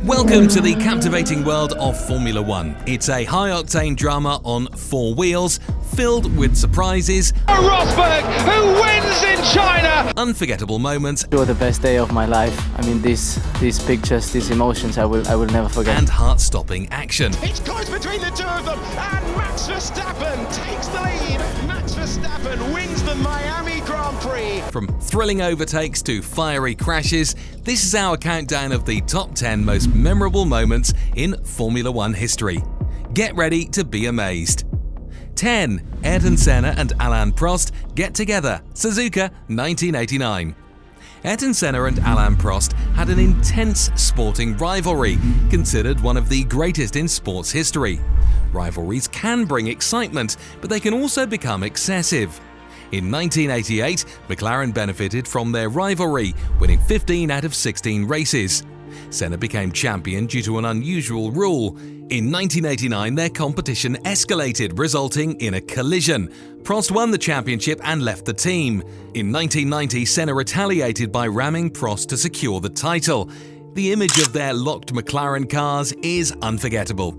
Welcome to the captivating world of Formula One. It's a high-octane drama on four wheels, filled with surprises, Rosberg, who wins in China, unforgettable moments, It was the best day of my life. I mean, these pictures, these emotions, I will never forget. and heart-stopping action. it's close between the two of them, and Max Verstappen takes the lead. Max Verstappen wins the Miami Grand Prix. From thrilling overtakes to fiery crashes, this is our countdown of the top 10 most memorable moments in Formula One history. Get ready to be amazed. 10. Ayrton Senna and Alain Prost get together, Suzuka, 1989. Ayrton Senna and Alain Prost had an intense sporting rivalry, considered one of the greatest in sports history. Rivalries can bring excitement, but they can also become excessive. In 1988, McLaren benefited from their rivalry, winning 15 out of 16 races. Senna became champion due to an unusual rule. In 1989, their competition escalated, resulting in a collision. Prost won the championship and left the team. In 1990, Senna retaliated by ramming Prost to secure the title. The image of their locked McLaren cars is unforgettable.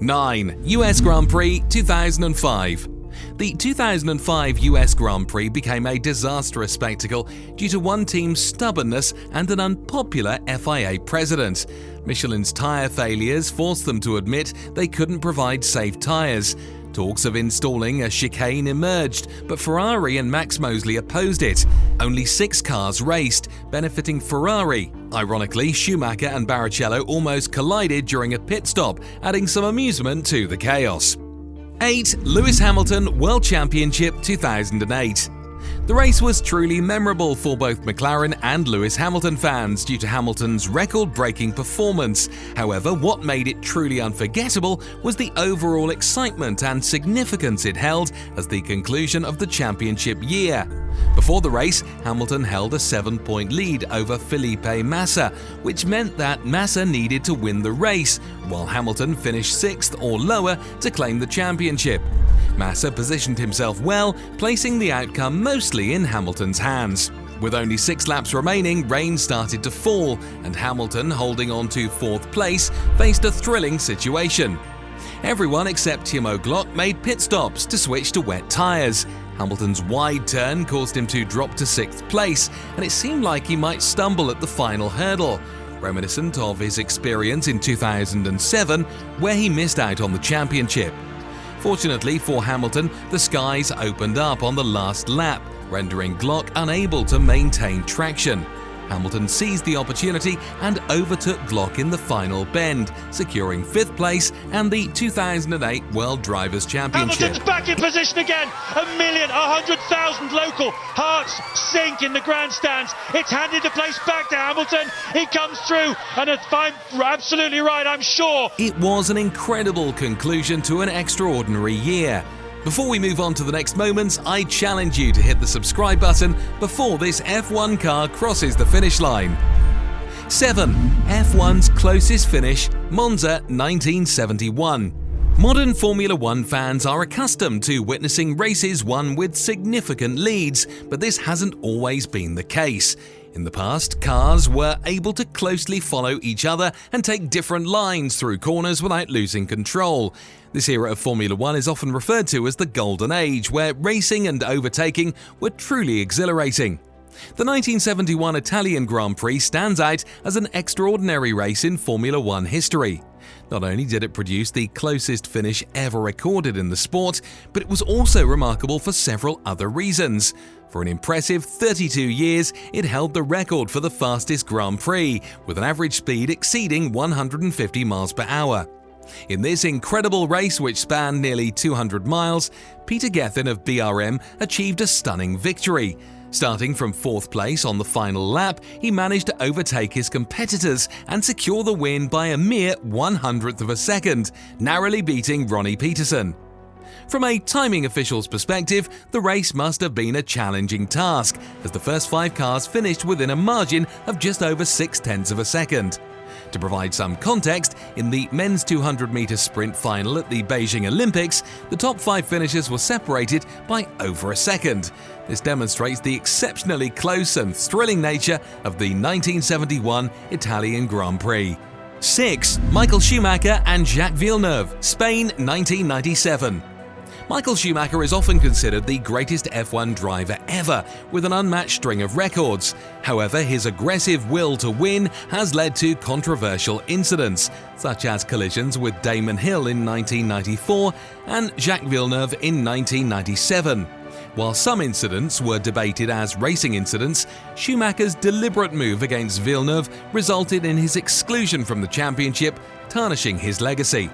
9. US Grand Prix 2005. The 2005 US Grand Prix became a disastrous spectacle due to one team's stubbornness and an unpopular FIA president. Michelin's tyre failures forced them to admit they couldn't provide safe tyres. Talks of installing a chicane emerged, but Ferrari and Max Mosley opposed it. Only 6 cars raced, benefiting Ferrari. Ironically, Schumacher and Barrichello almost collided during a pit stop, adding some amusement to the chaos. 8. Lewis Hamilton World Championship 2008. The race was truly memorable for both McLaren and Lewis Hamilton fans due to Hamilton's record-breaking performance. However, what made it truly unforgettable was the overall excitement and significance it held as the conclusion of the championship year. Before the race, Hamilton held a 7-point lead over Felipe Massa, which meant that Massa needed to win the race, while Hamilton finished 6th or lower to claim the championship. Massa positioned himself well, placing the outcome mostly in Hamilton's hands. With only 6 laps remaining, rain started to fall, and Hamilton, holding on to 4th place, faced a thrilling situation. Everyone except Timo Glock made pit stops to switch to wet tyres. Hamilton's wide turn caused him to drop to 6th place, and it seemed like he might stumble at the final hurdle, reminiscent of his experience in 2007, where he missed out on the championship. Fortunately for Hamilton, the skies opened up on the last lap, rendering Glock unable to maintain traction. Hamilton seized the opportunity and overtook Glock in the final bend, securing 5th place and the 2008 World Drivers' Championship. Hamilton's back in position again. 100,000 local hearts sink in the grandstands. It's handed the place back to Hamilton. He comes through, and if I'm absolutely right, I'm sure. It was an incredible conclusion to an extraordinary year. Before we move on to the next moments, I challenge you to hit the subscribe button before this F1 car crosses the finish line. 7. F1's closest finish, Monza 1971. Modern Formula One fans are accustomed to witnessing races won with significant leads, but this hasn't always been the case. In the past, cars were able to closely follow each other and take different lines through corners without losing control. This era of Formula One is often referred to as the Golden Age, where racing and overtaking were truly exhilarating. The 1971 Italian Grand Prix stands out as an extraordinary race in Formula One history. Not only did it produce the closest finish ever recorded in the sport, but it was also remarkable for several other reasons. For an impressive 32 years, it held the record for the fastest Grand Prix, with an average speed exceeding 150 miles per hour. In this incredible race, which spanned nearly 200 miles, Peter Gethin of BRM achieved a stunning victory. Starting from 4th place on the final lap, he managed to overtake his competitors and secure the win by a mere 1/100th of a second, narrowly beating Ronnie Peterson. From a timing official's perspective, the race must have been a challenging task, as the first 5 cars finished within a margin of just over 0.6 of a second. To provide some context, in the men's 200-meter sprint final at the Beijing Olympics, the top 5 finishers were separated by over a second. This demonstrates the exceptionally close and thrilling nature of the 1971 Italian Grand Prix. 6. Michael Schumacher and Jacques Villeneuve, Spain 1997. Michael Schumacher is often considered the greatest F1 driver ever, with an unmatched string of records. However, his aggressive will to win has led to controversial incidents, such as collisions with Damon Hill in 1994 and Jacques Villeneuve in 1997. While some incidents were debated as racing incidents, Schumacher's deliberate move against Villeneuve resulted in his exclusion from the championship, tarnishing his legacy.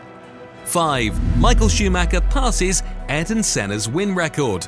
5. Michael Schumacher passes Ayrton Senna's win record.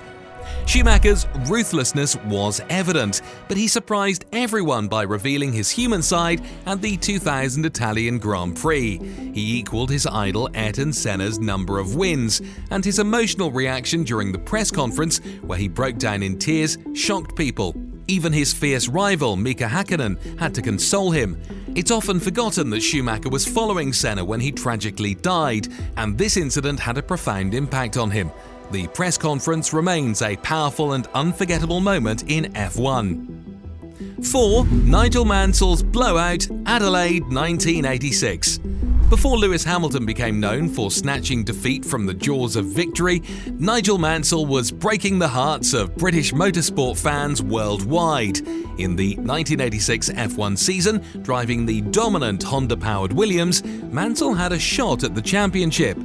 Schumacher's ruthlessness was evident, but he surprised everyone by revealing his human side at the 2000 Italian Grand Prix. He equaled his idol Ayrton Senna's number of wins, and his emotional reaction during the press conference, where he broke down in tears, shocked people. Even his fierce rival Mika Häkkinen had to console him. It's often forgotten that Schumacher was following Senna when he tragically died, and this incident had a profound impact on him. The press conference remains a powerful and unforgettable moment in F1. 4. Nigel Mansell's blowout, Adelaide 1986. Before Lewis Hamilton became known for snatching defeat from the jaws of victory, Nigel Mansell was breaking the hearts of British motorsport fans worldwide. In the 1986 F1 season, driving the dominant Honda-powered Williams, Mansell had a shot at the championship.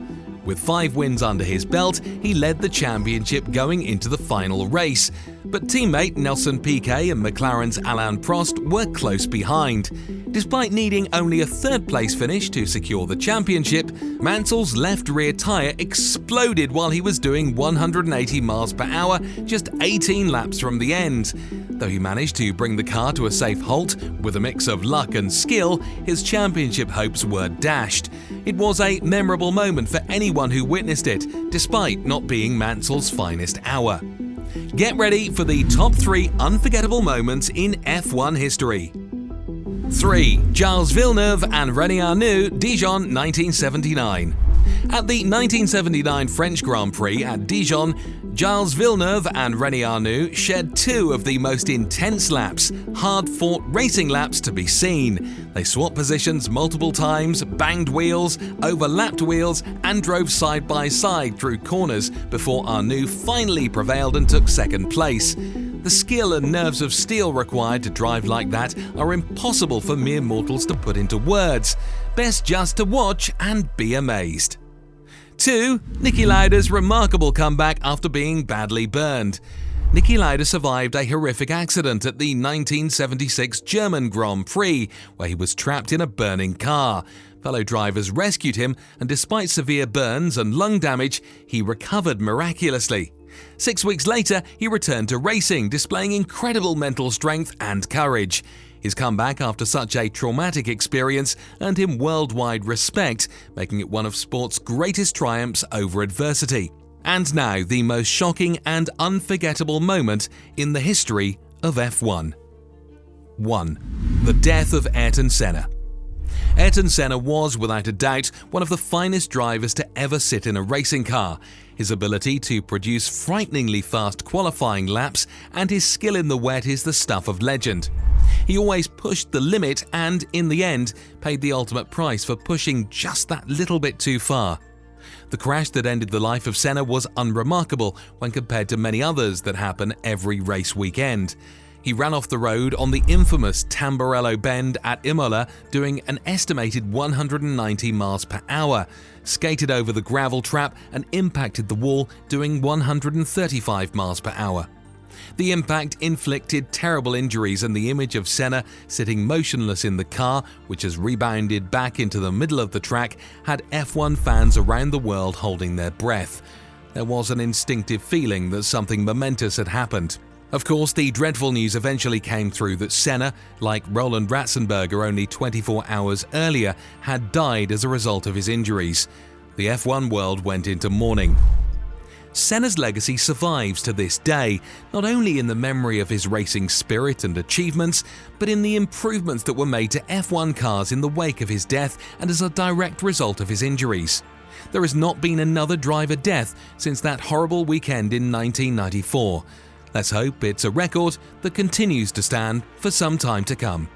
With 5 wins under his belt, he led the championship going into the final race. But teammate Nelson Piquet and McLaren's Alain Prost were close behind. Despite needing only a third-place finish to secure the championship, Mansell's left rear tyre exploded while he was doing 180 miles per hour just 18 laps from the end. Though he managed to bring the car to a safe halt, with a mix of luck and skill, his championship hopes were dashed. It was a memorable moment for anyone who witnessed it, despite not being Mansell's finest hour. Get ready for the top 3 unforgettable moments in F1 history. 3. Gilles Villeneuve and René Arnoux, Dijon 1979. At the 1979 French Grand Prix at Dijon, Gilles Villeneuve and René Arnoux shared 2 of the most intense laps, hard-fought racing laps to be seen. They swapped positions multiple times, banged wheels, overlapped wheels, and drove side by side through corners before Arnoux finally prevailed and took second place. The skill and nerves of steel required to drive like that are impossible for mere mortals to put into words. Best just to watch and be amazed. 2. Niki Lauda's remarkable comeback after being badly burned. Niki Lauda survived a horrific accident at the 1976 German Grand Prix, where he was trapped in a burning car. Fellow drivers rescued him, and despite severe burns and lung damage, he recovered miraculously. 6 weeks later, he returned to racing, displaying incredible mental strength and courage. His comeback after such a traumatic experience earned him worldwide respect, making it one of sport's greatest triumphs over adversity. And now, the most shocking and unforgettable moment in the history of F1. 1. The death of Ayrton Senna. Ayrton Senna was, without a doubt, one of the finest drivers to ever sit in a racing car. His ability to produce frighteningly fast qualifying laps and his skill in the wet is the stuff of legend. He always pushed the limit and, in the end, paid the ultimate price for pushing just that little bit too far. The crash that ended the life of Senna was unremarkable when compared to many others that happen every race weekend. He ran off the road on the infamous Tamburello Bend at Imola doing an estimated 190 miles per hour, skated over the gravel trap and impacted the wall doing 135 miles per hour. The impact inflicted terrible injuries, and the image of Senna sitting motionless in the car, which has rebounded back into the middle of the track, had F1 fans around the world holding their breath. There was an instinctive feeling that something momentous had happened. Of course, the dreadful news eventually came through that Senna, like Roland Ratzenberger only 24 hours earlier, had died as a result of his injuries. The F1 world went into mourning. Senna's legacy survives to this day, not only in the memory of his racing spirit and achievements, but in the improvements that were made to F1 cars in the wake of his death and as a direct result of his injuries. There has not been another driver death since that horrible weekend in 1994. Let's hope it's a record that continues to stand for some time to come.